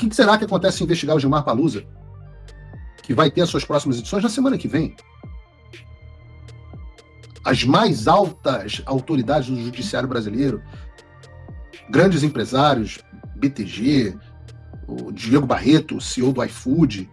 que será que acontece se investigar o Gilmar Palusa, que vai ter as suas próximas edições na semana que vem? As mais altas autoridades do judiciário brasileiro, grandes empresários, BTG, o Diego Barreto, CEO do iFood,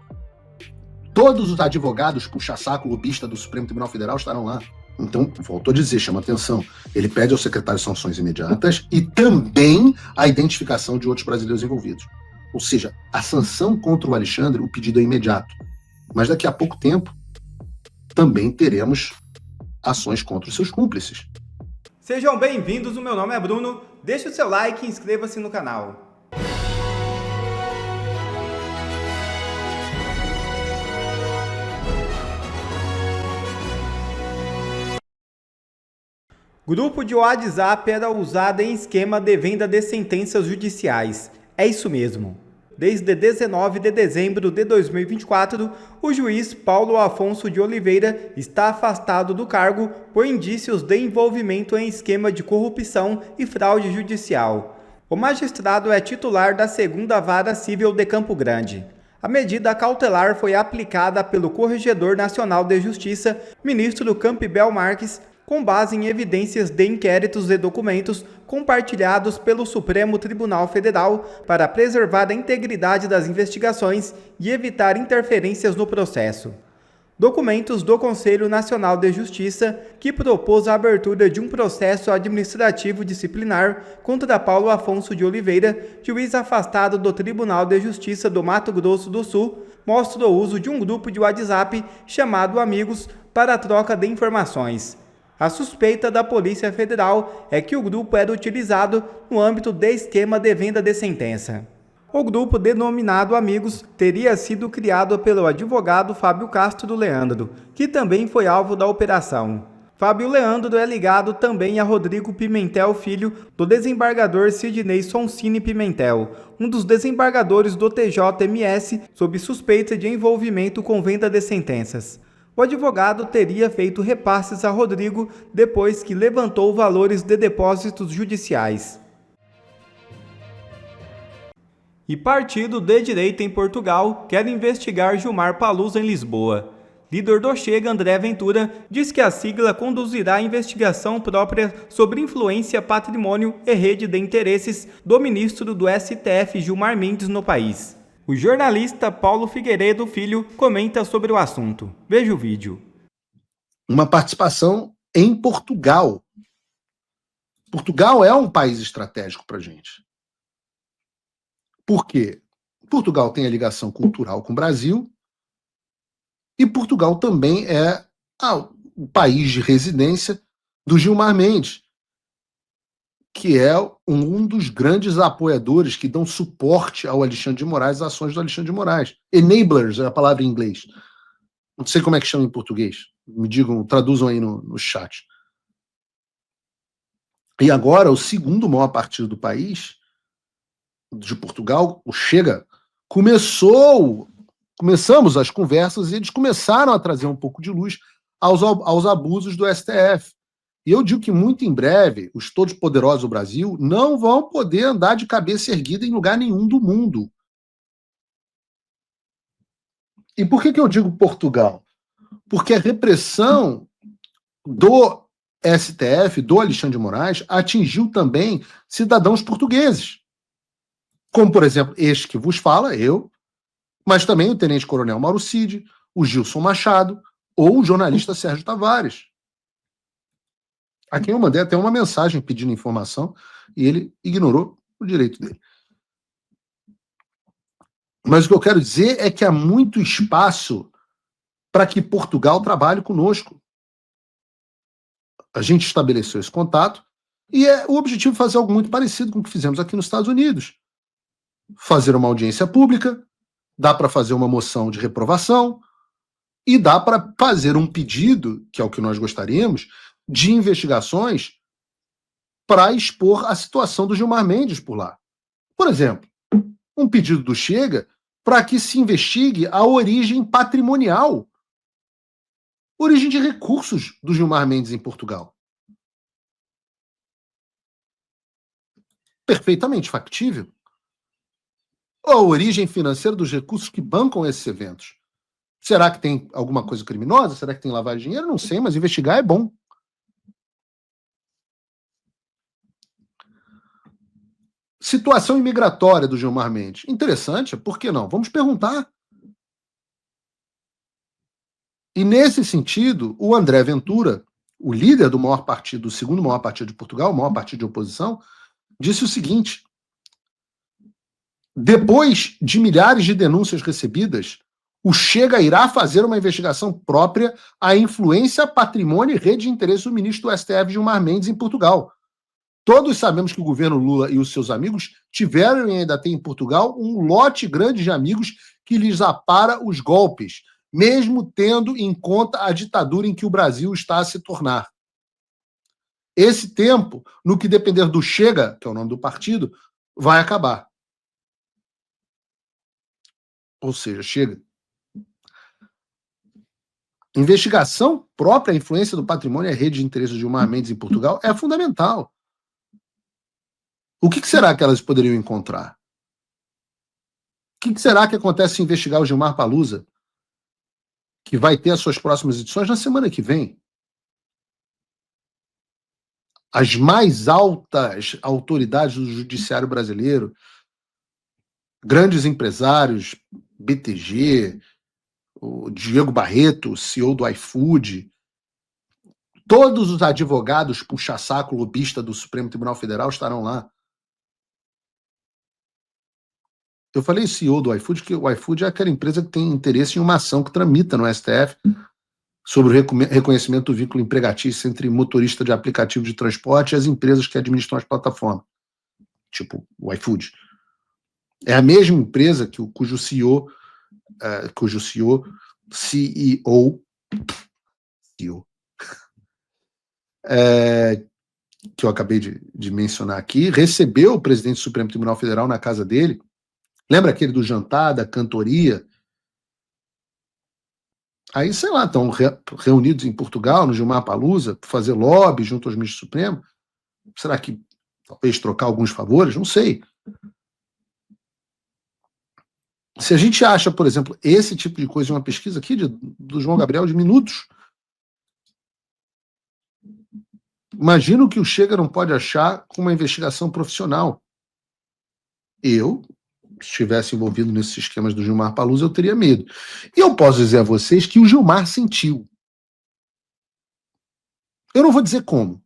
todos os advogados puxa-saco lobista do Supremo Tribunal Federal estarão lá. Então, volto a dizer, chama atenção. Ele pede ao secretário sanções imediatas e também a identificação de outros brasileiros envolvidos. Ou seja, a sanção contra o Alexandre, o pedido é imediato. Mas daqui a pouco tempo, também teremos ações contra os seus cúmplices. Sejam bem-vindos, o meu nome é Bruno. Deixe o seu like e inscreva-se no canal. Grupo de WhatsApp era usado em esquema de venda de sentenças judiciais. É isso mesmo. Desde 19 de dezembro de 2024, o juiz Paulo Afonso de Oliveira está afastado do cargo por indícios de envolvimento em esquema de corrupção e fraude judicial. O magistrado é titular da 2ª Vara Civil de Campo Grande. A medida cautelar foi aplicada pelo Corregedor Nacional de Justiça, ministro Campbell Marques, com base em evidências de inquéritos e documentos compartilhados pelo Supremo Tribunal Federal para preservar a integridade das investigações e evitar interferências no processo. Documentos do Conselho Nacional de Justiça, que propôs a abertura de um processo administrativo disciplinar contra Paulo Afonso de Oliveira, juiz afastado do Tribunal de Justiça do Mato Grosso do Sul, mostra o uso de um grupo de WhatsApp chamado Amigos para a troca de informações. A suspeita da Polícia Federal é que o grupo era utilizado no âmbito de esquema de venda de sentença. O grupo, denominado Amigos, teria sido criado pelo advogado Fábio Castro Leandro, que também foi alvo da operação. Fábio Leandro é ligado também a Rodrigo Pimentel Filho, do desembargador Sidney Sonsini Pimentel, um dos desembargadores do TJMS, sob suspeita de envolvimento com venda de sentenças. O advogado teria feito repasses a Rodrigo depois que levantou valores de depósitos judiciais. E partido de direita em Portugal quer investigar Gilmar Palusa em Lisboa. Líder do Chega, André Ventura, diz que a sigla conduzirá a investigação própria sobre influência, patrimônio e rede de interesses do ministro do STF, Gilmar Mendes, no país. O jornalista Paulo Figueiredo Filho comenta sobre o assunto. Veja o vídeo. Uma participação em Portugal. Portugal é um país estratégico para a gente. Por quê? Portugal tem a ligação cultural com o Brasil e Portugal também é o país de residência do Gilmar Mendes, que é um dos grandes apoiadores que dão suporte ao Alexandre de Moraes, às ações do Alexandre de Moraes. Enablers é a palavra em inglês. Não sei como é que chama em português. Me digam, traduzam aí no chat. E agora, o segundo maior partido do país, de Portugal, o Chega, começamos as conversas e eles começaram a trazer um pouco de luz aos abusos do STF. E eu digo que muito em breve, os todos poderosos do Brasil não vão poder andar de cabeça erguida em lugar nenhum do mundo. E por que eu digo Portugal? Porque a repressão do STF, do Alexandre de Moraes, atingiu também cidadãos portugueses. Como, por exemplo, este que vos fala, eu, mas também o tenente-coronel Mauro Cid, o Gilson Machado ou o jornalista Sérgio Tavares. A quem eu mandei até uma mensagem pedindo informação e ele ignorou o direito dele. Mas o que eu quero dizer é que há muito espaço para que Portugal trabalhe conosco. A gente estabeleceu esse contato e o objetivo é fazer algo muito parecido com o que fizemos aqui nos Estados Unidos. Fazer uma audiência pública, dá para fazer uma moção de reprovação e dá para fazer um pedido, que é o que nós gostaríamos, de investigações para expor a situação do Gilmar Mendes por lá. Por exemplo, um pedido do Chega para que se investigue a origem patrimonial, origem de recursos do Gilmar Mendes em Portugal. Perfeitamente factível. Ou a origem financeira dos recursos que bancam esses eventos? Será que tem alguma coisa criminosa? Será que tem lavagem de dinheiro? Não sei, mas investigar é bom. Situação imigratória do Gilmar Mendes. Interessante, por que não? Vamos perguntar. E nesse sentido, o André Ventura, o líder do maior partido, o segundo maior partido de Portugal, o maior partido de oposição, disse o seguinte: depois de milhares de denúncias recebidas, o Chega irá fazer uma investigação própria à influência, patrimônio e rede de interesse do ministro do STF, Gilmar Mendes, em Portugal. Todos sabemos que o governo Lula e os seus amigos tiveram e ainda têm em Portugal um lote grande de amigos que lhes apara os golpes, mesmo tendo em conta a ditadura em que o Brasil está a se tornar. Esse tempo, no que depender do Chega, que é o nome do partido, vai acabar. Ou seja, chega. Investigação própria à influência do patrimônio e à rede de interesses de Gilmar Mendes em Portugal é fundamental. O que será que elas poderiam encontrar? O que será que acontece se investigar o Gilmar Palusa, que vai ter as suas próximas edições na semana que vem? As mais altas autoridades do judiciário brasileiro, grandes empresários, BTG, o Diego Barreto, CEO do iFood, todos os advogados puxa-saco lobista do Supremo Tribunal Federal estarão lá. Eu falei CEO do iFood, que o iFood é aquela empresa que tem interesse em uma ação que tramita no STF sobre o reconhecimento do vínculo empregatício entre motorista de aplicativo de transporte e as empresas que administram as plataformas, tipo o iFood. É a mesma empresa cujo CEO, que eu acabei de mencionar aqui, recebeu o presidente do Supremo Tribunal Federal na casa dele. Lembra aquele do jantar, da cantoria? Aí, sei lá, estão reunidos em Portugal, no Gilmar Palusa, para fazer lobby junto aos ministros Supremos. Será que talvez trocar alguns favores? Não sei. Se a gente acha, por exemplo, esse tipo de coisa em uma pesquisa aqui do João Gabriel de minutos, imagina o que o Chega não pode achar com uma investigação profissional. Eu, se estivesse envolvido nesses esquemas do Gilmar Palusa, eu teria medo. E eu posso dizer a vocês que o Gilmar sentiu. Eu não vou dizer como.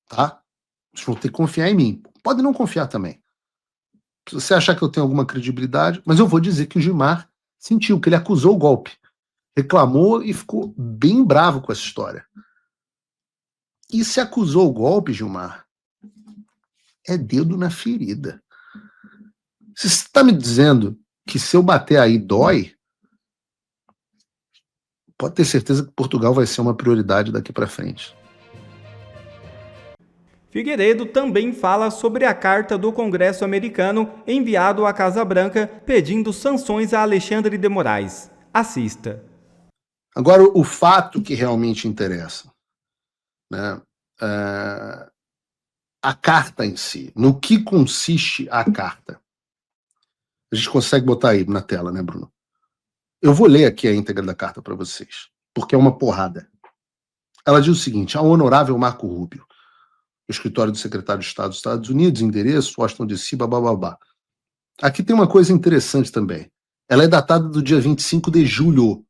Tá? Vocês vão ter que confiar em mim. Pode não confiar também. Se você achar que eu tenho alguma credibilidade, mas eu vou dizer que o Gilmar sentiu, que ele acusou o golpe. Reclamou e ficou bem bravo com essa história. E se acusou o golpe, Gilmar, é dedo na ferida. Se você está me dizendo que se eu bater aí dói, pode ter certeza que Portugal vai ser uma prioridade daqui para frente. Figueiredo também fala sobre a carta do Congresso americano enviado à Casa Branca pedindo sanções a Alexandre de Moraes. Assista. Agora, o fato que realmente interessa, né? A carta em si. No que consiste a carta? A gente consegue botar aí na tela, né, Bruno? Eu vou ler aqui a íntegra da carta para vocês, porque é uma porrada. Ela diz o seguinte: ao honorável Marco Rubio, escritório do secretário de Estado dos Estados Unidos, endereço, Washington DC, babá. Aqui tem uma coisa interessante também. Ela é datada do dia 25 de julho.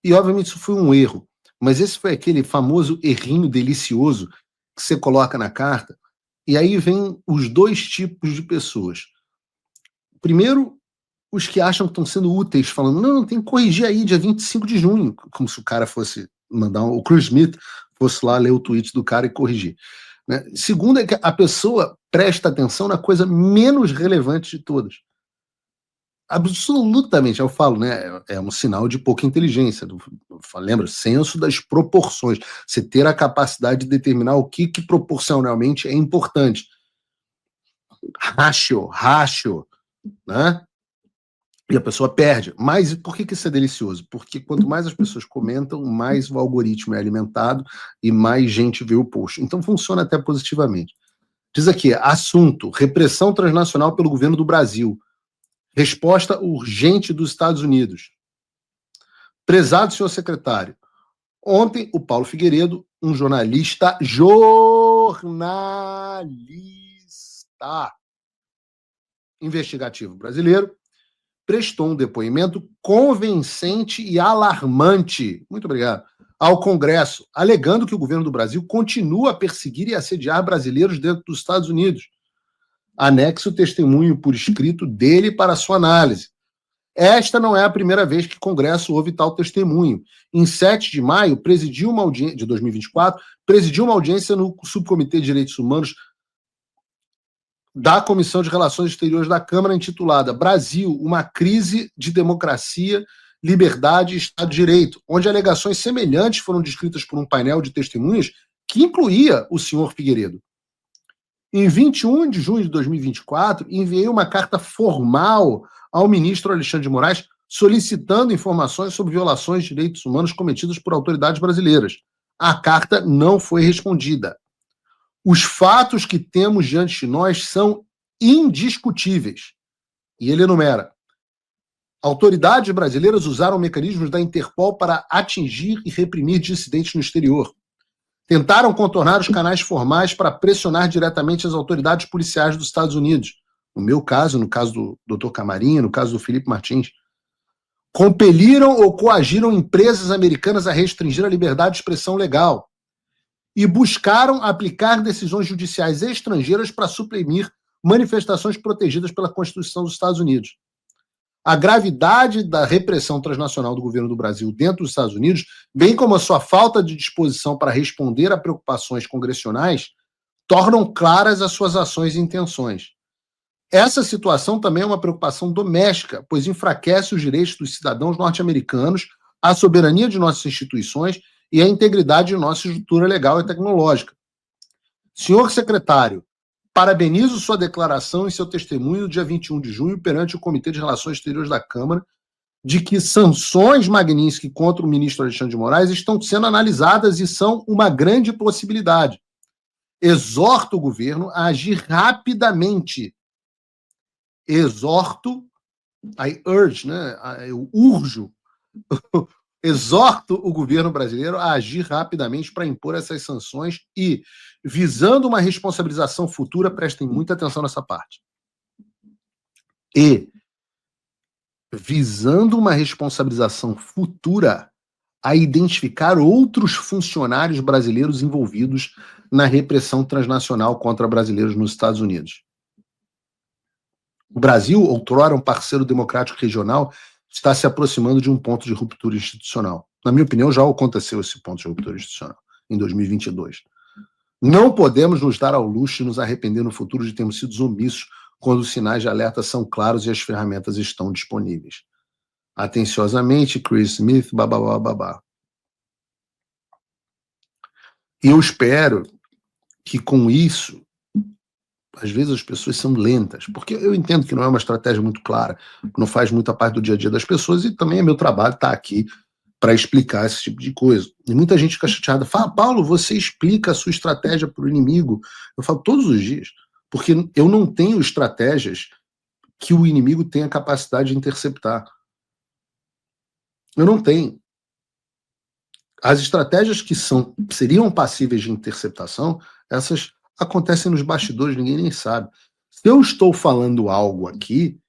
E, obviamente, isso foi um erro. Mas esse foi aquele famoso errinho delicioso que você coloca na carta. E aí vem os dois tipos de pessoas. Primeiro, os que acham que estão sendo úteis, falando, não, tem que corrigir aí, dia 25 de junho. Como se o cara fosse mandar, o Chris Smith fosse lá ler o tweet do cara e corrigir. Né? Segundo, é que a pessoa presta atenção na coisa menos relevante de todas. Absolutamente, eu falo, né? É um sinal de pouca inteligência. Lembra? Senso das proporções. Você ter a capacidade de determinar o que proporcionalmente é importante. Ratio, né? E a pessoa perde. Mas por que isso é delicioso? Porque quanto mais as pessoas comentam, mais o algoritmo é alimentado e mais gente vê o post. Então funciona até positivamente. Diz aqui, assunto, repressão transnacional pelo governo do Brasil. Resposta urgente dos Estados Unidos. Prezado senhor secretário, ontem o Paulo Figueiredo, um jornalista investigativo brasileiro, prestou um depoimento convincente e alarmante, muito obrigado, ao Congresso, alegando que o governo do Brasil continua a perseguir e assediar brasileiros dentro dos Estados Unidos. Anexo o testemunho por escrito dele para sua análise. Esta não é a primeira vez que o Congresso ouve tal testemunho. Em 7 de maio, presidiu uma audiência, de 2024, presidiu uma audiência no Subcomitê de Direitos Humanos da Comissão de Relações Exteriores da Câmara, intitulada Brasil, uma crise de democracia, liberdade e Estado de Direito, onde alegações semelhantes foram descritas por um painel de testemunhas que incluía o senhor Figueiredo. Em 21 de junho de 2024, enviei uma carta formal ao ministro Alexandre de Moraes solicitando informações sobre violações de direitos humanos cometidas por autoridades brasileiras. A carta não foi respondida. Os fatos que temos diante de nós são indiscutíveis. E ele enumera. Autoridades brasileiras usaram mecanismos da Interpol para atingir e reprimir dissidentes no exterior. Tentaram contornar os canais formais para pressionar diretamente as autoridades policiais dos Estados Unidos. No meu caso, no caso do Dr. Camarinha, no caso do Felipe Martins. Compeliram ou coagiram empresas americanas a restringir a liberdade de expressão legal. E buscaram aplicar decisões judiciais estrangeiras para suprimir manifestações protegidas pela Constituição dos Estados Unidos. A gravidade da repressão transnacional do governo do Brasil dentro dos Estados Unidos, bem como a sua falta de disposição para responder a preocupações congressionais, tornam claras as suas ações e intenções. Essa situação também é uma preocupação doméstica, pois enfraquece os direitos dos cidadãos norte-americanos, a soberania de nossas instituições e a integridade de nossa estrutura legal e tecnológica. Senhor secretário, parabenizo sua declaração e seu testemunho no dia 21 de junho perante o Comitê de Relações Exteriores da Câmara de que sanções Magnitsky contra o ministro Alexandre de Moraes estão sendo analisadas e são uma grande possibilidade. Exorto o governo a agir rapidamente. Exorto, I urge, né? Eu urjo, exorto o governo brasileiro a agir rapidamente para impor essas sanções e, visando uma responsabilização futura, prestem muita atenção nessa parte. E, visando uma responsabilização futura, a identificar outros funcionários brasileiros envolvidos na repressão transnacional contra brasileiros nos Estados Unidos. O Brasil, outrora um parceiro democrático regional, está se aproximando de um ponto de ruptura institucional. Na minha opinião, já aconteceu esse ponto de ruptura institucional, em 2022. Não podemos nos dar ao luxo de nos arrepender no futuro de termos sido omissos quando os sinais de alerta são claros e as ferramentas estão disponíveis. Atenciosamente, Chris Smith, babá, babá. E eu espero que com isso, às vezes as pessoas são lentas, porque eu entendo que não é uma estratégia muito clara, não faz muita parte do dia a dia das pessoas e também é meu trabalho estar aqui para explicar esse tipo de coisa. E muita gente fica chateada, fala, Paulo, você explica a sua estratégia para o inimigo. Eu falo todos os dias, porque eu não tenho estratégias que o inimigo tenha capacidade de interceptar. Eu não tenho. As estratégias que seriam passíveis de interceptação, essas acontecem nos bastidores, ninguém nem sabe. Se eu estou falando algo aqui,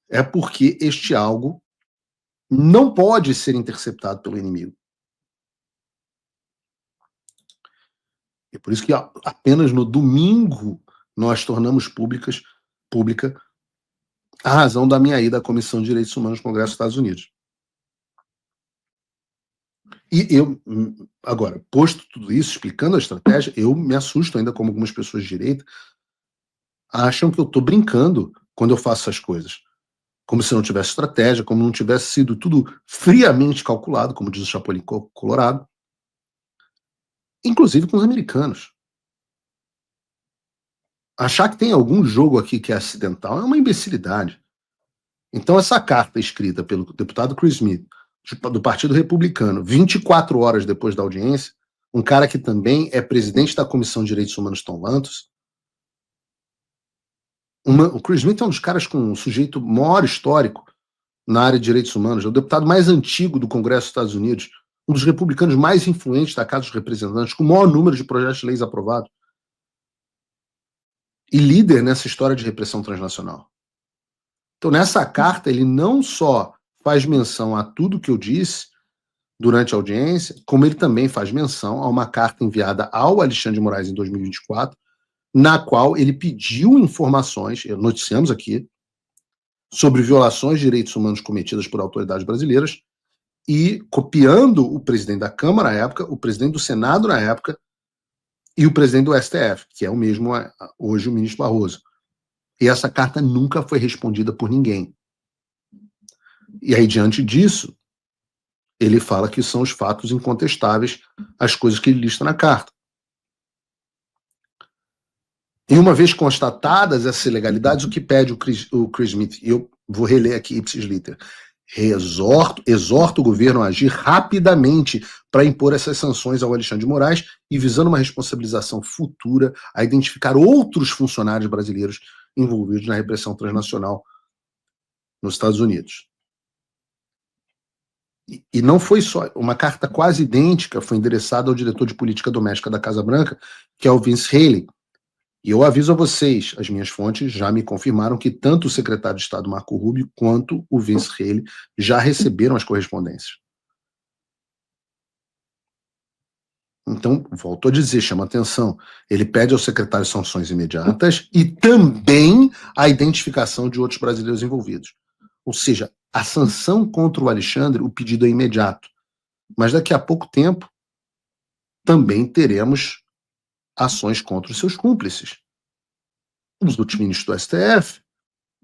é porque este algo não pode ser interceptado pelo inimigo. É por isso que apenas no domingo nós tornamos pública a razão da minha ida à Comissão de Direitos Humanos do Congresso dos Estados Unidos. E eu, agora, posto tudo isso, explicando a estratégia, eu me assusto ainda como algumas pessoas de direita acham que eu estou brincando quando eu faço essas coisas. Como se não tivesse estratégia, como não tivesse sido tudo friamente calculado, como diz o Chapolin Colorado, inclusive com os americanos. Achar que tem algum jogo aqui que é acidental é uma imbecilidade. Então essa carta escrita pelo deputado Chris Smith, do Partido Republicano, 24 horas depois da audiência, um cara que também é presidente da Comissão de Direitos Humanos Tom Lantos, O Chris Smith é um dos caras com um sujeito maior histórico na área de direitos humanos, é o deputado mais antigo do Congresso dos Estados Unidos, um dos republicanos mais influentes da Casa dos Representantes, com o maior número de projetos de leis aprovados, e líder nessa história de repressão transnacional. Então, nessa carta, ele não só faz menção a tudo que eu disse durante a audiência, como ele também faz menção a uma carta enviada ao Alexandre de Moraes em 2024, na qual ele pediu informações, noticiamos aqui, sobre violações de direitos humanos cometidas por autoridades brasileiras, e copiando o presidente da Câmara na época, o presidente do Senado na época, e o presidente do STF, que é o mesmo hoje o ministro Barroso. E essa carta nunca foi respondida por ninguém. E aí, diante disso, ele fala que são os fatos incontestáveis, as coisas que ele lista na carta. E uma vez constatadas essas ilegalidades, o que pede o Chris Smith, e eu vou reler aqui ipsis liter, exorta o governo a agir rapidamente para impor essas sanções ao Alexandre de Moraes e visando uma responsabilização futura a identificar outros funcionários brasileiros envolvidos na repressão transnacional nos Estados Unidos. E não foi só, uma carta quase idêntica foi endereçada ao diretor de política doméstica da Casa Branca, que é o Vince Haley. E eu aviso a vocês, as minhas fontes já me confirmaram que tanto o secretário de Estado Marco Rubio quanto o Vince Haley já receberam as correspondências. Então, volto a dizer, chama atenção, ele pede ao secretário sanções imediatas e também a identificação de outros brasileiros envolvidos. Ou seja, a sanção contra o Alexandre, o pedido é imediato. Mas daqui a pouco tempo, também teremos ações contra os seus cúmplices. Os últimos ministros do STF,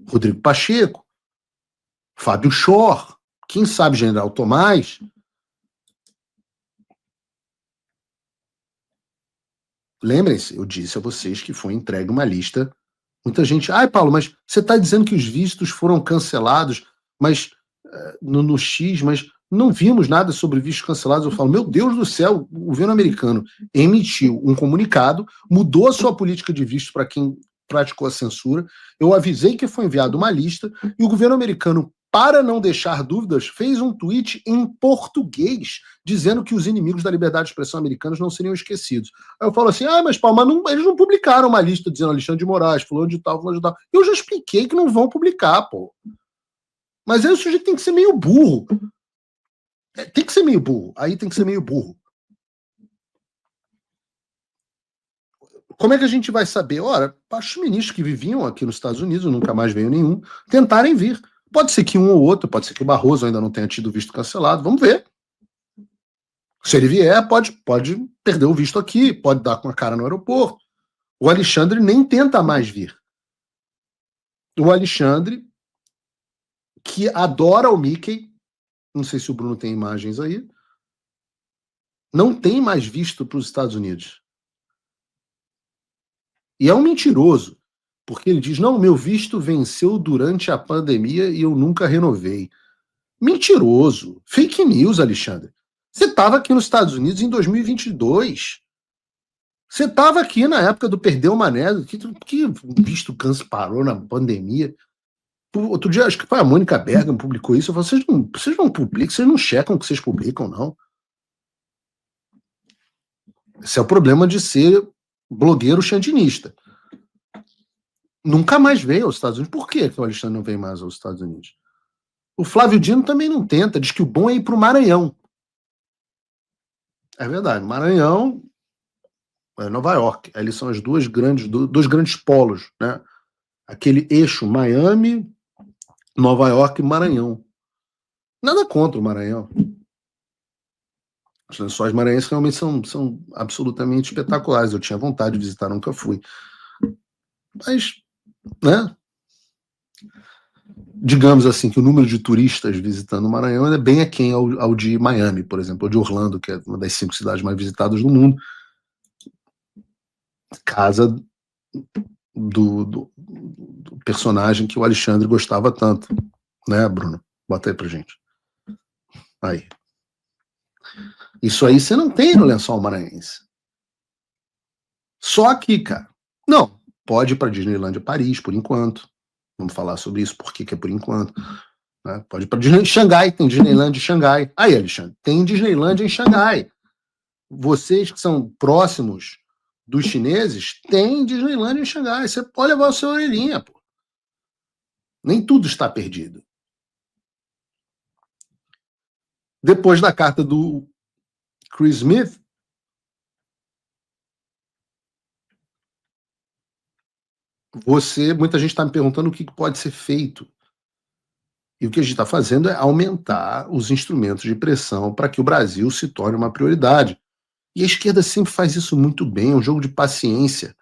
Rodrigo Pacheco, Fábio Schor, quem sabe General Tomás. Lembrem-se, eu disse a vocês que foi entregue uma lista. Muita gente, Paulo, mas você está dizendo que os vistos foram cancelados, mas no X, mas não vimos nada sobre vistos cancelados. Eu falo, meu Deus do céu, o governo americano emitiu um comunicado, mudou a sua política de visto para quem praticou a censura. Eu avisei que foi enviada uma lista e o governo americano, para não deixar dúvidas, fez um tweet em português dizendo que os inimigos da liberdade de expressão americanos não seriam esquecidos. Aí eu falo assim, mas Paulo, eles não publicaram uma lista dizendo Alexandre de Moraes, fulano de tal, fulano de tal. Eu já expliquei que não vão publicar, pô. Mas aí o sujeito tem que ser meio burro. Tem que ser meio burro. Aí tem que ser meio burro. Como é que a gente vai saber? Ora, os ministros que viviam aqui nos Estados Unidos, nunca mais veio nenhum, tentarem vir. Pode ser que um ou outro, pode ser que o Barroso ainda não tenha tido visto cancelado, vamos ver. Se ele vier, pode perder o visto aqui, pode dar com a cara no aeroporto. O Alexandre nem tenta mais vir. O Alexandre, que adora o Mickey, não sei se o Bruno tem imagens aí, não tem mais visto para os Estados Unidos. E é um mentiroso, porque ele diz, não, meu visto venceu durante a pandemia e eu nunca renovei. Mentiroso. Fake news, Alexandre. Você estava aqui nos Estados Unidos em 2022. Você estava aqui na época do Perdeu o Mané, que visto parou na pandemia. Outro dia, acho que foi a Mônica Bergamo publicou isso. Eu falei, vocês não publicam, vocês não checam o que vocês publicam, não. Esse é o problema de ser blogueiro xandinista. Nunca mais veio aos Estados Unidos. Por que o Alexandre não vem mais aos Estados Unidos? O Flávio Dino também não tenta, diz que o bom é ir para o Maranhão. É verdade, Maranhão é Nova York. Eles são as dois grandes polos, né? Aquele eixo Miami, Nova York e Maranhão. Nada contra o Maranhão. Os Lençóis Maranhenses realmente são absolutamente espetaculares. Eu tinha vontade de visitar, nunca fui. Mas, né? Digamos assim, que o número de turistas visitando o Maranhão é bem aquém ao de Miami, por exemplo, ou de Orlando, que é uma das 5 cidades mais visitadas do mundo. Casa do personagem que o Alexandre gostava tanto. Né, Bruno? Bota aí pra gente. Aí. Isso aí você não tem no Lençol Maranhense. Só aqui, cara. Não, pode ir para Disneylandia Paris, por enquanto. Vamos falar sobre isso, por que é por enquanto. Né? Pode ir para Disney Xangai, tem Disneylandia em Xangai. Aí, Alexandre, tem Disneylandia em Xangai. Vocês que são próximos dos chineses, tem Disneylandia em Xangai. Você pode levar o seu orelhinha, pô. Nem tudo está perdido. Depois da carta do Chris Smith, muita gente está me perguntando o que pode ser feito. E o que a gente está fazendo é aumentar os instrumentos de pressão para que o Brasil se torne uma prioridade. E a esquerda sempre faz isso muito bem, é um jogo de paciência.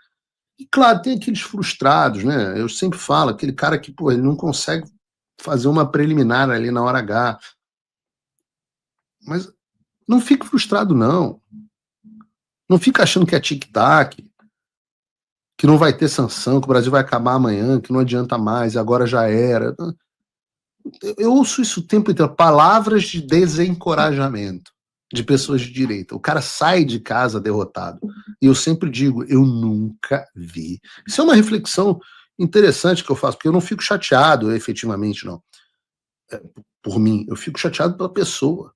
E claro, tem aqueles frustrados, né? Eu sempre falo, aquele cara que, pô, ele não consegue fazer uma preliminar ali na hora H. Mas não fique frustrado, não. Não fica achando que é tic-tac, que não vai ter sanção, que o Brasil vai acabar amanhã, que não adianta mais, agora já era. Eu ouço isso o tempo inteiro, palavras de desencorajamento de pessoas de direita. O cara sai de casa derrotado. E eu sempre digo, eu nunca vi. Isso é uma reflexão interessante que eu faço, porque eu não fico chateado efetivamente, não. Por mim, eu fico chateado pela pessoa.